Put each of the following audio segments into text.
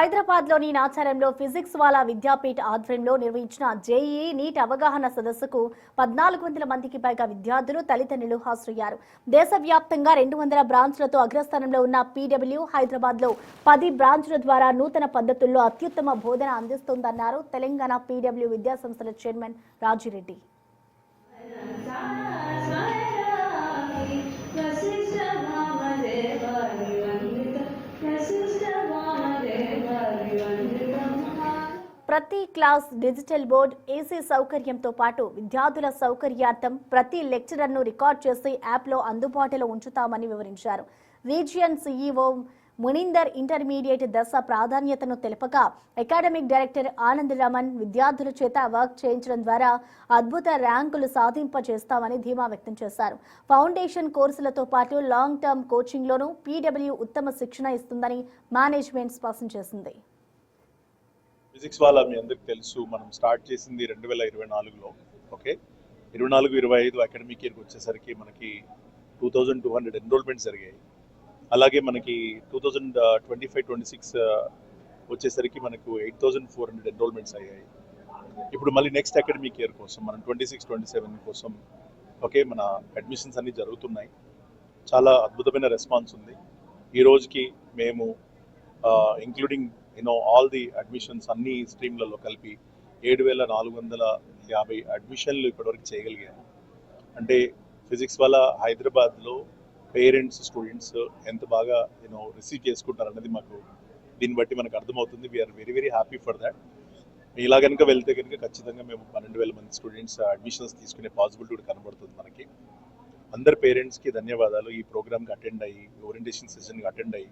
హైదరాబాద్లోని నాచారంలో ఫిజిక్స్ వాలా విద్యాపీఠ ఆధ్వర్యంలో నిర్వహించిన జేఈఈ నీట్ అవగాహన సదస్సుకు 1400 మందికి పైగా విద్యార్థులు తల్లిదండ్రులు హాజరయ్యారు. దేశవ్యాప్తంగా 200 బ్రాంచ్లతో అగ్రస్థానంలో ఉన్న పీడబ్ల్యూ హైదరాబాద్లో 10 బ్రాంచ్ల ద్వారా నూతన పద్ధతుల్లో అత్యుత్తమ బోధన అందిస్తోందన్నారు తెలంగాణ పీడబ్ల్యూ విద్యాసంస్థల చైర్మన్ రాజిరెడ్డి. ప్రతి క్లాస్ డిజిటల్ బోర్డ్, ఏసీ సౌకర్యంతో పాటు విద్యార్థుల సౌకర్యార్థం ప్రతి లెక్చరర్ను రికార్డ్ చేసి యాప్లో అందుబాటులో ఉంచుతామని వివరించారు. రీజియన్ సీఈఓ మునిందర్ ఇంటర్మీడియట్ దశ ప్రాధాన్యతను తెలుపగా అకాడమిక్ డైరెక్టర్ ఆనంద్ రమన్ విద్యార్థుల చేత వర్క్ చేయించడం ద్వారా అద్భుత ర్యాంకులు సాధింపజేస్తామని ధీమా వ్యక్తం చేశారు. ఫౌండేషన్ కోర్సులతో పాటు లాంగ్ టర్మ్ కోచింగ్లోనూ పీడబ్ల్యూ ఉత్తమ శిక్షణ ఇస్తుందని మేనేజ్మెంట్ స్పష్టం చేసింది. ఫిజిక్స్ వాళ్ళ మీ అందరికి తెలుసు, మనం స్టార్ట్ చేసింది 2024లో. ఓకే, 24-25 అకాడమిక్ ఇయర్కి వచ్చేసరికి మనకి 2200 ఎన్రోల్మెంట్స్ జరిగాయి. అలాగే మనకి 2025-26 వచ్చేసరికి మనకు 8400 ఎన్రోల్మెంట్స్ అయ్యాయి. ఇప్పుడు మళ్ళీ నెక్స్ట్ అకాడమిక్ ఇయర్ కోసం మనం 26-27 కోసం ఓకే మన అడ్మిషన్స్ అన్నీ జరుగుతున్నాయి. చాలా అద్భుతమైన రెస్పాన్స్ ఉంది. ఈ రోజుకి మేము ఇంక్లూడింగ్ ఆల్ ది అడ్మిషన్స్ అన్ని స్ట్రీమ్లలో కలిపి 7450 అడ్మిషన్లు ఇప్పటివరకు చేయగలిగాము. అంటే ఫిజిక్స్ వల్ల హైదరాబాద్లో పేరెంట్స్ స్టూడెంట్స్ ఎంత బాగా రిసీవ్ చేసుకుంటారు అనేది మాకు దీన్ని బట్టి మనకు అర్థమవుతుంది. We are very very happy for that. ఇలా కనుక వెళ్తే కనుక ఖచ్చితంగా మేము 12,000 మంది స్టూడెంట్స్ అడ్మిషన్స్ తీసుకునే పాసిబిలిటీ కూడా కనబడుతుంది మనకి. అందరు పేరెంట్స్కి ధన్యవాదాలు. ఈ ప్రోగ్రామ్కి అటెండ్ అయ్యి, ఓరియంటేషన్ సెషన్కి అటెండ్ అయ్యి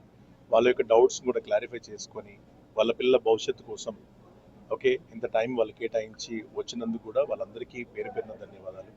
వాళ్ళ యొక్క డౌట్స్ కూడా క్లారిఫై చేసుకొని వాళ్ళ పిల్లల భవిష్యత్తు కోసం ఓకే ఇంత టైం వాళ్ళు కేటాయించి వచ్చినందుకు కూడా వాళ్ళందరికీ పేరు పేరున ధన్యవాదాలు.